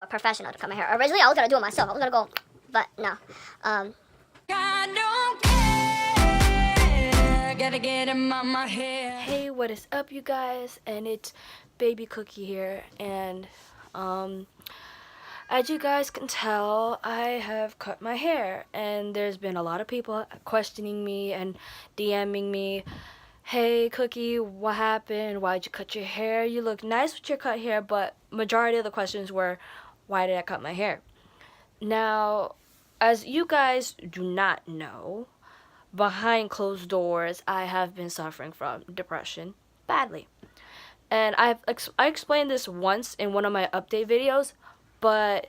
a professional to cut my hair. Originally, I was gonna do it myself. I was gonna go, but no. I don't care. Gotta get him on my hair. Hey, what is up, you guys? And it's Baby Cookie here, and as you guys can tell, I have cut my hair, and there's been a lot of people questioning me and DMing me, hey Cookie, what happened? Why'd you cut your hair? You look nice with your cut hair. But majority of the questions were, why did I cut my hair? Now, as you guys do not know, behind closed doors, I have been suffering from depression badly. And I explained this once in one of my update videos, but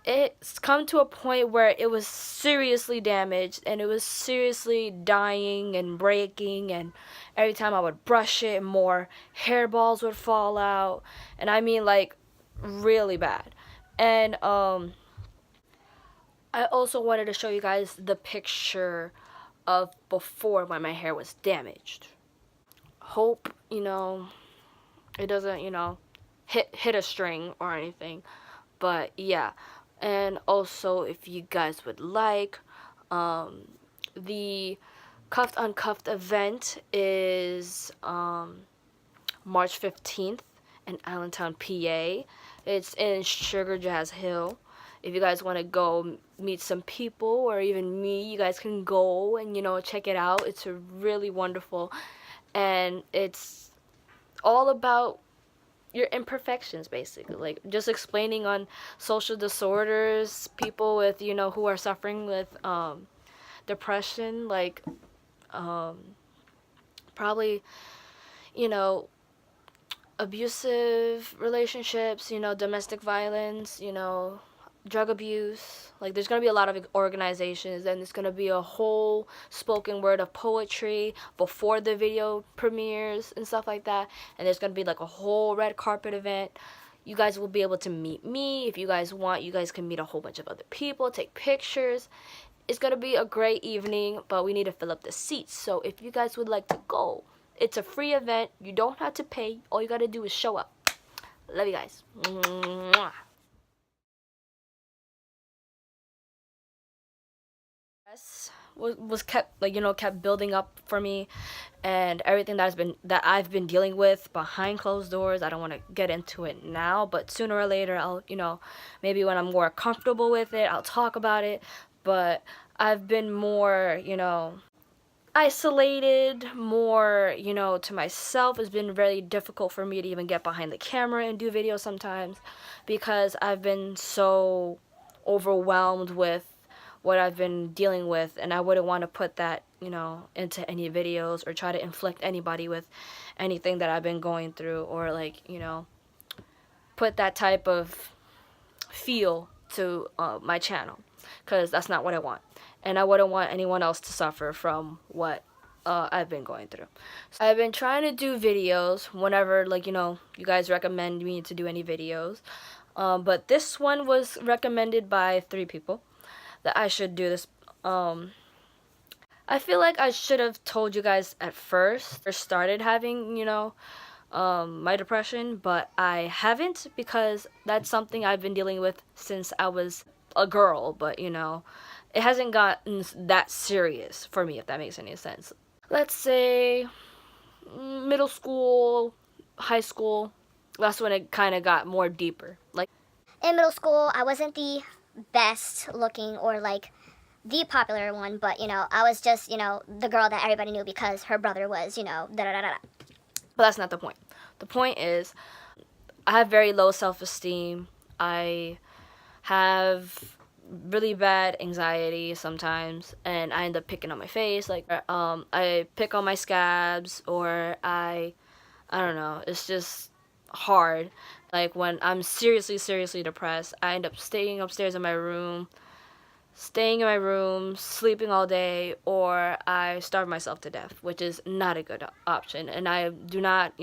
it's come to a point where it was seriously damaged, and it was seriously dying and breaking, and every time I would brush it, more hairballs would fall out, and I mean, like, really bad. And I also wanted to show you guys the picture of before, when my hair was damaged. Hope, it doesn't, hit a string or anything. But yeah. And also, if you guys would like, the Cuffed Uncuffed event is March 15th in Allentown, PA. It's in Sugar Jazz Hill. If you guys want to go meet some people, or even me, you guys can go and, check it out. It's really wonderful. And it's all about your imperfections, basically. Like, just explaining on social disorders, people with, who are suffering with depression, like, probably, abusive relationships, domestic violence, drug abuse. Like, there's going to be a lot of organizations, and there's going to be a whole spoken word of poetry before the video premieres and stuff like that. And there's going to be like a whole red carpet event. You guys will be able to meet me. If you guys want, you guys can meet a whole bunch of other people, take pictures. It's going to be a great evening, but we need to fill up the seats. So if you guys would like to go, it's a free event. You don't have to pay. All you got to do is show up. Love you guys. Mwah. Was kept, kept building up for me, and everything that I've been dealing with behind closed doors. I don't want to get into it now, but sooner or later I'll, maybe when I'm more comfortable with it, I'll talk about it. But I've been more, isolated, more, to myself. It's been very difficult for me to even get behind the camera and do videos sometimes, because I've been so overwhelmed with what I've been dealing with, and I wouldn't want to put that, into any videos, or try to inflict anybody with anything that I've been going through, or like, put that type of feel to my channel, because that's not what I want, and I wouldn't want anyone else to suffer from what I've been going through. So I've been trying to do videos whenever, like, you guys recommend me to do any videos, but this one was recommended by 3 people that I should do this. I feel like I should have told you guys at first, or started having, my depression, but I haven't, because that's something I've been dealing with since I was a girl, but, it hasn't gotten that serious for me, if that makes any sense. Let's say middle school, high school, that's when it kind of got more deeper. Like, In middle school, I wasn't the best looking, or like the popular one, but I was just, the girl that everybody knew because her brother was, da da da da. But that's not the point. The point is, I have very low self-esteem. I have really bad anxiety sometimes, and I end up picking on my face. Like, I pick on my scabs, or I don't know. It's just hard. Like, when I'm seriously depressed, I end up staying upstairs in my room, sleeping all day, or I starve myself to death, which is not a good option. And I do not,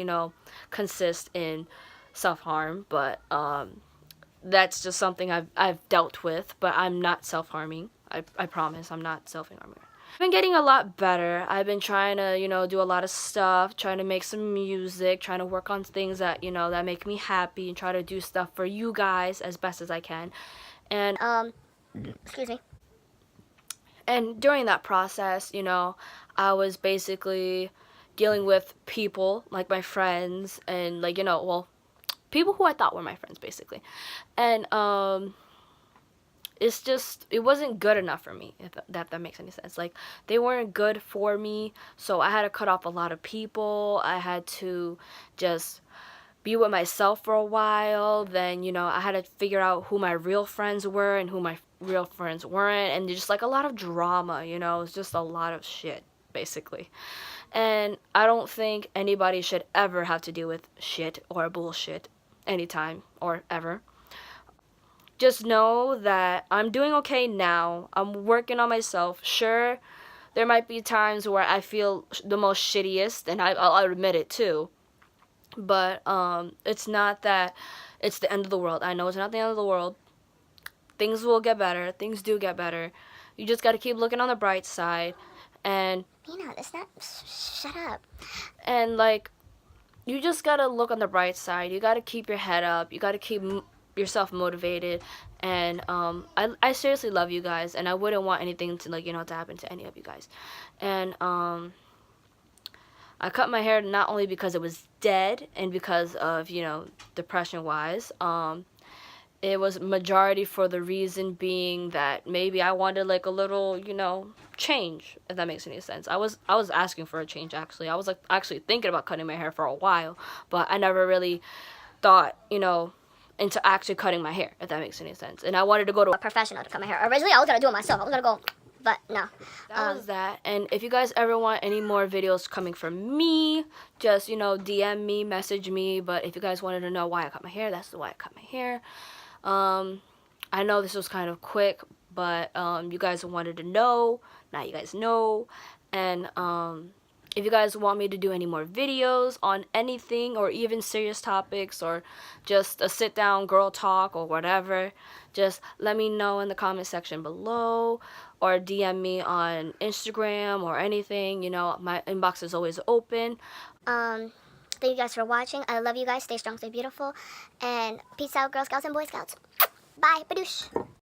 consist in self-harm, but that's just something I've dealt with. But I'm not self-harming. I promise I'm not self-harming. I've been getting a lot better. I've been trying to, do a lot of stuff, trying to make some music, trying to work on things that, that make me happy, and try to do stuff for you guys as best as I can. And excuse me. and during that process, I was basically dealing with people like my friends and like, people who I thought were my friends basically. And it wasn't good enough for me, if that makes any sense. Like, they weren't good for me, so I had to cut off a lot of people. I had to just be with myself for a while. Then, I had to figure out who my real friends were and who my real friends weren't, and just like a lot of drama, it's just a lot of shit basically. And I don't think anybody should ever have to deal with shit or bullshit anytime or ever. Just know that I'm doing okay now. I'm working on myself. Sure, there might be times where I feel the most shittiest, and I'll admit it too. But it's not that it's the end of the world. I know it's not the end of the world. Things will get better. Things do get better. You just got to keep looking on the bright side. And That's not. Shut up. and like, you just got to look on the bright side. You got to keep your head up. You got to keep yourself motivated. And I seriously love you guys, and I wouldn't want anything to to happen to any of you guys. And I cut my hair not only because it was dead and because of depression wise. It was majority for the reason being that maybe I wanted like a little change, if that makes any sense. I was asking for a change actually. I was like actually thinking about cutting my hair for a while, but I never really thought into actually cutting my hair, if that makes any sense. And I wanted to go to A professional to cut my hair. Originally, I was gonna do it myself. I was gonna go, but no. That was that. And if you guys ever want any more videos coming from me, just DM me, message me. But if you guys wanted to know why I cut my hair, that's why I cut my hair. I know this was kind of quick, but you guys wanted to know. Now you guys know. And if you guys want me to do any more videos on anything, or even serious topics, or just a sit down girl talk or whatever, just let me know in the comment section below, or DM me on Instagram or anything. My inbox is always open. Thank you guys for watching. I love you guys. Stay strong, stay beautiful, and peace out, Girl Scouts and Boy Scouts. Bye. Badoosh.